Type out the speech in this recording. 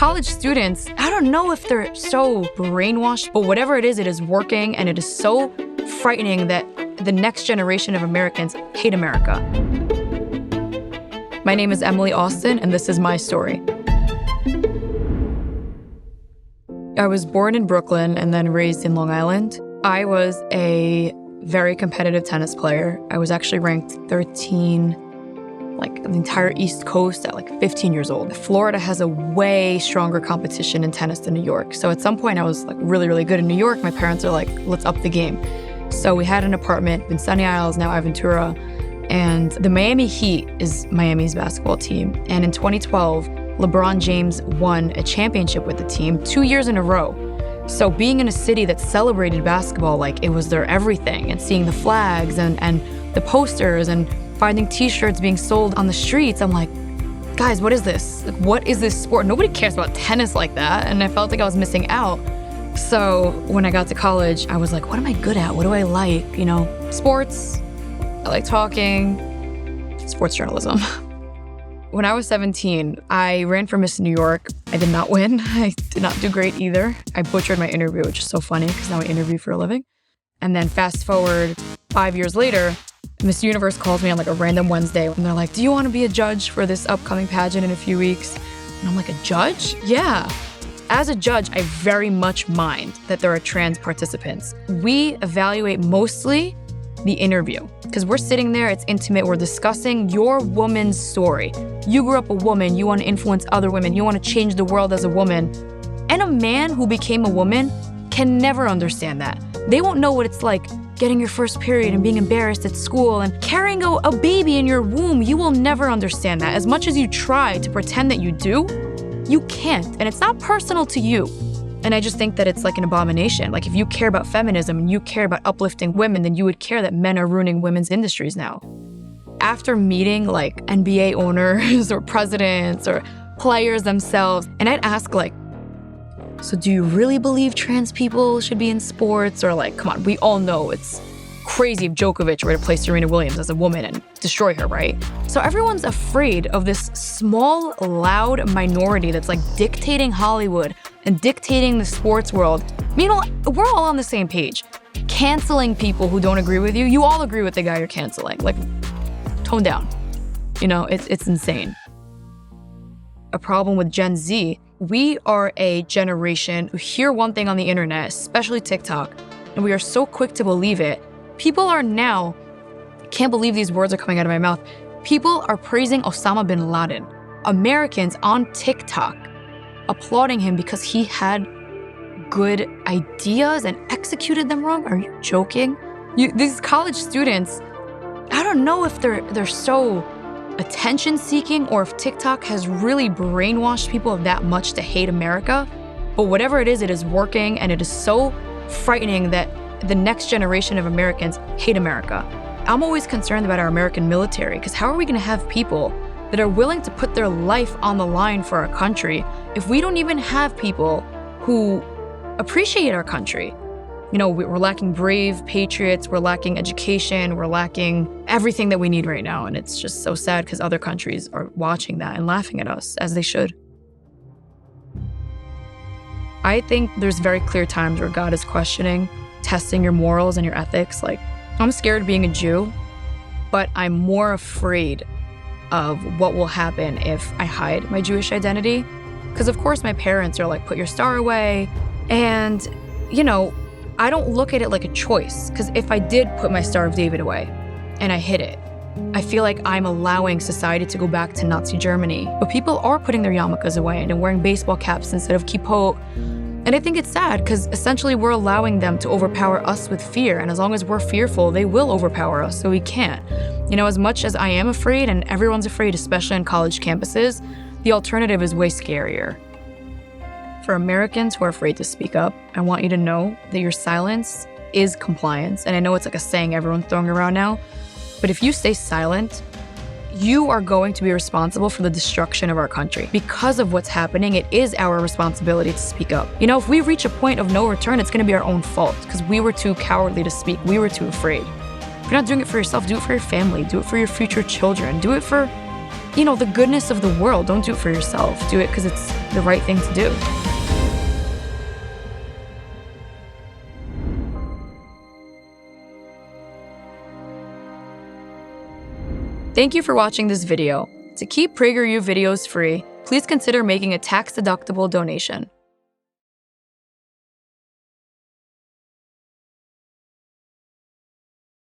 college students, I don't know if they're so brainwashed, but whatever it is working, and it is so frightening that the next generation of Americans hate America. My name is Emily Austin, and this is my story. I was born in Brooklyn and then raised in Long Island. I was a very competitive tennis player. I was actually ranked 13, the entire East Coast at 15 years old. Florida has a way stronger competition in tennis than New York. So at some point I was really, really good in New York. My parents are like, let's up the game. So we had an apartment in Sunny Isles, now Aventura, and the Miami Heat is Miami's basketball team. And in 2012, LeBron James won a championship with the team 2 years in a row. So being in a city that celebrated basketball, it was their everything, and seeing the flags and the posters and finding t-shirts being sold on the streets, I'm like, guys, what is this? What is this sport? Nobody cares about tennis like that. And I felt like I was missing out. So when I got to college, I was like, what am I good at? What do I like? Sports. I like talking. Sports journalism. When I was 17, I ran for Miss New York. I did not win. I did not do great either. I butchered my interview, which is so funny because now I interview for a living. And then fast forward 5 years later, Miss Universe calls me on a random Wednesday, and they're like, do you want to be a judge for this upcoming pageant in a few weeks? And I'm like, a judge? Yeah. As a judge, I very much mind that there are trans participants. We evaluate mostly the interview because we're sitting there, it's intimate, we're discussing your woman's story. You grew up a woman, you want to influence other women, you want to change the world as a woman. And a man who became a woman can never understand that. They won't know what it's like getting your first period and being embarrassed at school and carrying a baby in your womb. You will never understand that. As much as you try to pretend that you do, you can't. And it's not personal to you. And I just think that it's an abomination. If you care about feminism and you care about uplifting women, then you would care that men are ruining women's industries now. After meeting NBA owners or presidents or players themselves, and I'd ask so do you really believe trans people should be in sports? Or come on, we all know it's crazy if Djokovic were to play Serena Williams as a woman and destroy her, right? So everyone's afraid of this small, loud minority that's dictating Hollywood and dictating the sports world. Meanwhile, we're all on the same page. Canceling people who don't agree with you. You all agree with the guy you're canceling. Tone down. It's insane. A problem with Gen Z, we are a generation who hear one thing on the internet, especially TikTok, and we are so quick to believe it. People are now, can't believe these words are coming out of my mouth, people are praising Osama bin Laden. Americans on TikTok applauding him because he had good ideas and executed them wrong. Are you joking? These college students, I don't know if they're so attention-seeking or if TikTok has really brainwashed people that much to hate America. But whatever it is working, and it is so frightening that the next generation of Americans hate America. I'm always concerned about our American military, because how are we going to have people that are willing to put their life on the line for our country if we don't even have people who appreciate our country? We're lacking brave patriots, we're lacking education, we're lacking everything that we need right now. And it's just so sad because other countries are watching that and laughing at us, as they should. I think there's very clear times where God is questioning, testing your morals and your ethics. I'm scared of being a Jew, but I'm more afraid of what will happen if I hide my Jewish identity. Because of course my parents are put your star away. And, I don't look at it like a choice, because if I did put my Star of David away and I hid it, I feel like I'm allowing society to go back to Nazi Germany. But people are putting their yarmulkes away and wearing baseball caps instead of kippot. And I think it's sad because essentially we're allowing them to overpower us with fear. And as long as we're fearful, they will overpower us, so we can't. As much as I am afraid, and everyone's afraid, especially on college campuses, the alternative is way scarier. For Americans who are afraid to speak up, I want you to know that your silence is compliance. And I know it's a saying everyone's throwing around now, but if you stay silent, you are going to be responsible for the destruction of our country. Because of what's happening, it is our responsibility to speak up. If we reach a point of no return, it's going to be our own fault because we were too cowardly to speak. We were too afraid. If you're not doing it for yourself, do it for your family. Do it for your future children. Do it for the goodness of the world. Don't do it for yourself. Do it because it's the right thing to do. Thank you for watching this video. To keep PragerU videos free, please consider making a tax-deductible donation.